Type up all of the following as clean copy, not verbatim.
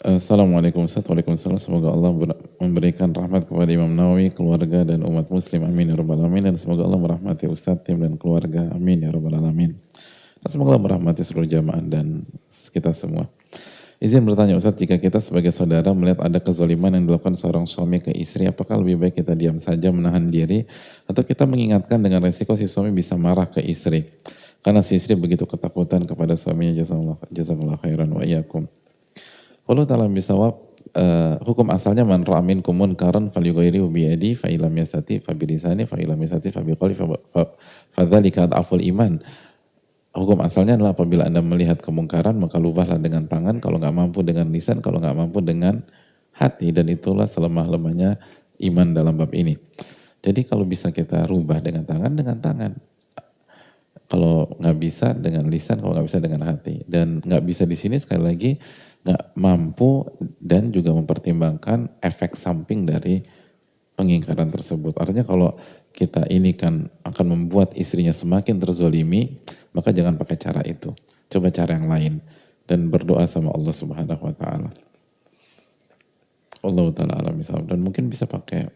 Assalamualaikum Ustaz. Waalaikumsalam. Semoga Allah memberikan rahmat kepada Imam Nawawi, keluarga dan umat muslim. Amin ya rabbal alamin. Dan semoga Allah merahmati Ustaz, tim dan keluarga. Amin ya rabbal alamin. Dan semoga Allah merahmati seluruh jamaah dan kita semua. Izin bertanya Ustaz, jika kita sebagai saudara melihat ada kezaliman yang dilakukan seorang suami ke istri, apakah lebih baik kita diam saja menahan diri, atau kita mengingatkan dengan resiko si suami bisa marah ke istri? Karena si istri begitu ketakutan kepada suaminya. Jazakallah khairan wa iyyakum. Wallahu ta'ala bisawab, hukum asalnya man ra'a minkum munkaran falyughayyirhu bi yadihi fa illam yastati fa bi lisani fa illam yastati fa bi qalbi fa dzalika adhaful iman. Hukum asalnya adalah apabila Anda melihat kemungkaran maka lubahlah dengan tangan, kalau nggak mampu dengan lisan, kalau nggak mampu dengan hati, dan itulah selemah-lemahnya iman dalam bab ini. Jadi kalau bisa kita rubah dengan tangan, kalau nggak bisa dengan lisan, kalau nggak bisa dengan hati. Dan nggak bisa di sini sekali lagi nggak mampu dan juga mempertimbangkan efek samping dari pengingkaran tersebut. Artinya kalau kita ini kan akan membuat istrinya semakin terzolimi, maka jangan pakai cara itu. Coba cara yang lain dan berdoa sama Allah Subhanahu wa taala. Allah taala alam misal. Dan mungkin bisa pakai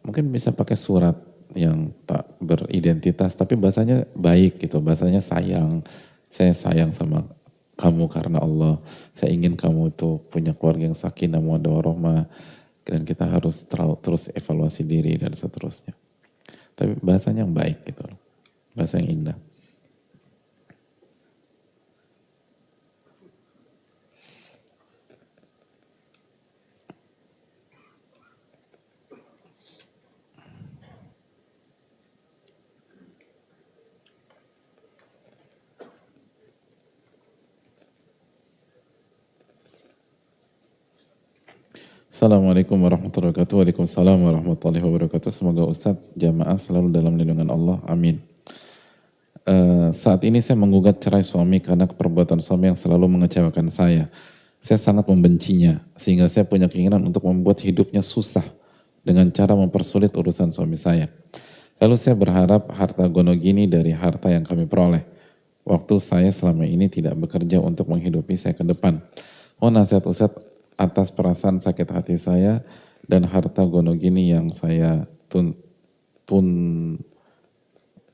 mungkin bisa pakai surat yang tak beridentitas tapi bahasanya baik gitu, bahasanya sayang. Saya sayang sama kamu karena Allah. Saya ingin kamu itu punya keluarga yang sakinah mawaddah warahmah, dan kita harus terus evaluasi diri dan seterusnya. Tapi bahasanya yang baik gitu loh. Bahasa yang indah. Assalamualaikum warahmatullahi wabarakatuh. Waalaikumsalam warahmatullahi wabarakatuh. Semoga Ustadz jamaah selalu dalam lindungan Allah. Amin. Saat ini saya menggugat cerai suami karena perbuatan suami yang selalu mengecewakan saya. Saya sangat membencinya sehingga saya punya keinginan untuk membuat hidupnya susah dengan cara mempersulit urusan suami saya. Lalu saya berharap harta gonogini dari harta yang kami peroleh. Waktu saya selama ini tidak bekerja untuk menghidupi saya ke depan. Mohon nasihat Ustadz atas perasaan sakit hati saya dan harta gonogini yang saya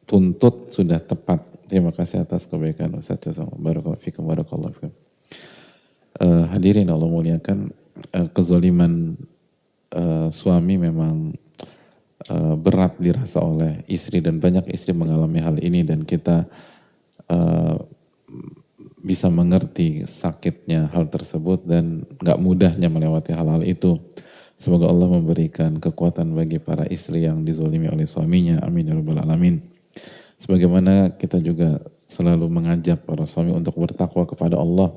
tuntut sudah tepat. Terima kasih atas kebaikan Ustaz. Barakallahu fikum, barakallahu fikum. Hadirin Allah muliakan, kezaliman suami memang berat dirasa oleh istri dan banyak istri mengalami hal ini, dan kita bisa mengerti sakitnya hal tersebut dan gak mudahnya melewati hal-hal itu. Semoga Allah memberikan kekuatan bagi para istri yang dizolimi oleh suaminya. Amin ya rabbal alamin. Sebagaimana kita juga selalu mengajak para suami untuk bertakwa kepada Allah,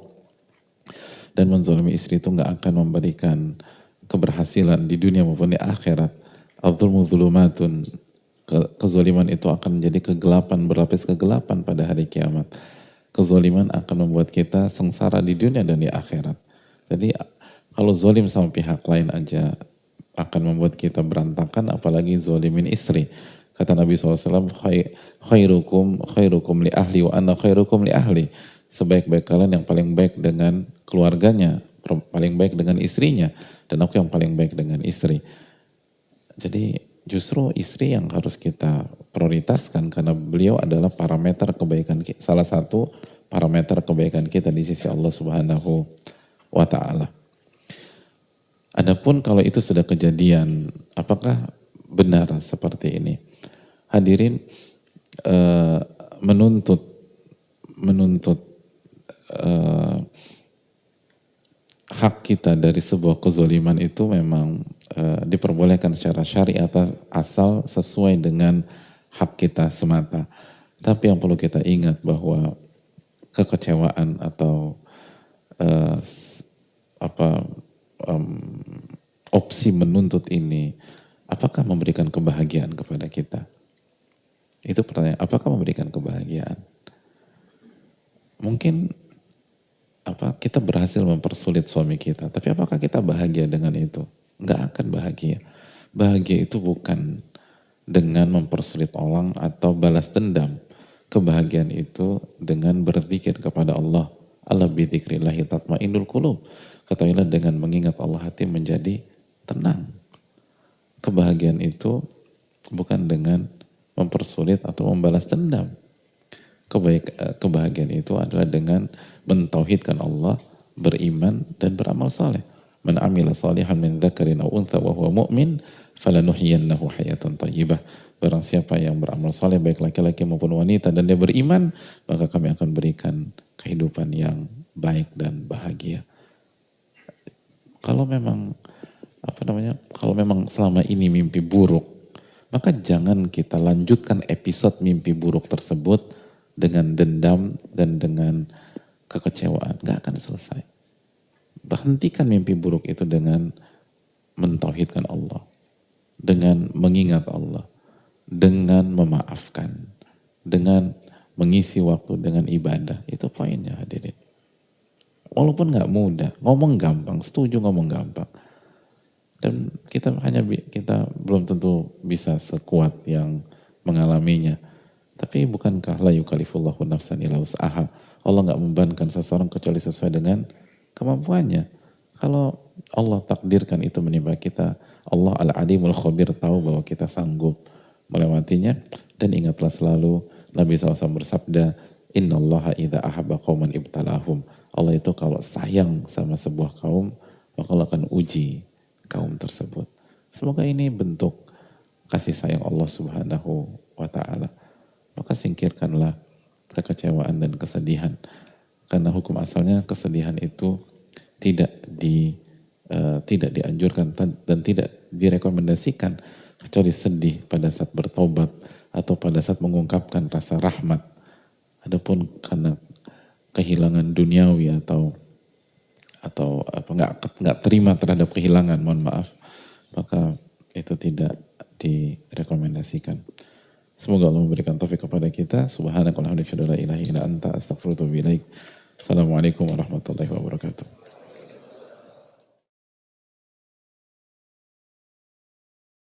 dan menzalimi istri itu gak akan memberikan keberhasilan di dunia maupun di akhirat. Al-zulmu zulumatun. Kezaliman itu akan menjadi kegelapan, berlapis kegelapan pada hari kiamat. Kezaliman akan membuat kita sengsara di dunia dan di akhirat. Jadi kalau zolim sama pihak lain aja akan membuat kita berantakan, apalagi zolimin istri. Kata Nabi SAW, khairukum li ahli wa anna khairukum li ahli. Sebaik-baik kalian yang paling baik dengan keluarganya, paling baik dengan istrinya, dan aku yang paling baik dengan istri. Jadi justru istri yang harus kita prioritaskan karena beliau adalah parameter kebaikan kita, salah satu parameter kebaikan kita di sisi Allah Subhanahu wa taala. Adapun kalau itu sudah kejadian, apakah benar seperti ini? Hadirin, menuntut hak kita dari sebuah kezaliman itu memang diperbolehkan secara syariat asal sesuai dengan hak kita semata. Tapi yang perlu kita ingat bahwa kekecewaan atau opsi menuntut ini apakah memberikan kebahagiaan kepada kita? Itu pertanyaan, apakah memberikan kebahagiaan? Mungkin kita berhasil mempersulit suami kita, tapi apakah kita bahagia dengan itu? Enggak akan bahagia. Bahagia itu bukan dengan mempersulit orang atau balas dendam. Kebahagiaan itu dengan berzikir kepada Allah Ala bidzikrillahi tatmainnul qulub. Ketahuilah dengan mengingat Allah hati menjadi tenang. Kebahagiaan itu bukan dengan mempersulit atau membalas dendam. Kebahagiaan itu adalah dengan mentauhidkan Allah, beriman dan beramal saleh. Man amila salihan min dzakarin aw untha wa huwa mu'min falanuhyiyannahu hayatan thayyibah. Barang siapa yang beramal saleh baik laki-laki maupun wanita dan dia beriman, maka kami akan berikan kehidupan yang baik dan bahagia. Kalau memang kalau memang selama ini mimpi buruk, maka jangan kita lanjutkan episode mimpi buruk tersebut dengan dendam dan dengan kekecewaan. Gak akan selesai. Hentikan mimpi buruk itu dengan mentauhidkan Allah, dengan mengingat Allah, dengan memaafkan, dengan mengisi waktu dengan ibadah. Itu poinnya hadirin. Walaupun gak mudah, ngomong gampang, setuju ngomong gampang. Dan kita belum tentu bisa sekuat yang mengalaminya. Tapi bukankah la yukallifullahu nafsan illa wus'aha. Allah gak membebankan seseorang kecuali sesuai dengan kemampuannya. Kalau Allah takdirkan itu menimpa kita, Allah al-alimul khabir, tahu bahwa kita sanggup melewatinya. Dan ingatlah selalu Nabi SAW bersabda, innallaha idza ahabba qauman ibtalahum. Allah itu kalau sayang sama sebuah kaum, maka Allah akan uji kaum tersebut. Semoga ini bentuk kasih sayang Allah Subhanahu wa ta'ala. Maka singkirkanlah kekecewaan dan kesedihan. Karena hukum asalnya kesedihan itu tidak dianjurkan dan tidak direkomendasikan kecuali sedih pada saat bertobat atau pada saat mengungkapkan rasa rahmat. Adapun karena kehilangan duniawi atau nggak terima terhadap kehilangan, mohon maaf, maka itu tidak direkomendasikan. Semoga Allah memberikan taufik kepada kita. Subhanakallahumma wa bihamdika, la ilaha illa anta, astaghfiruka wa atubu ilaik. Assalamualaikum warahmatullahi wabarakatuh.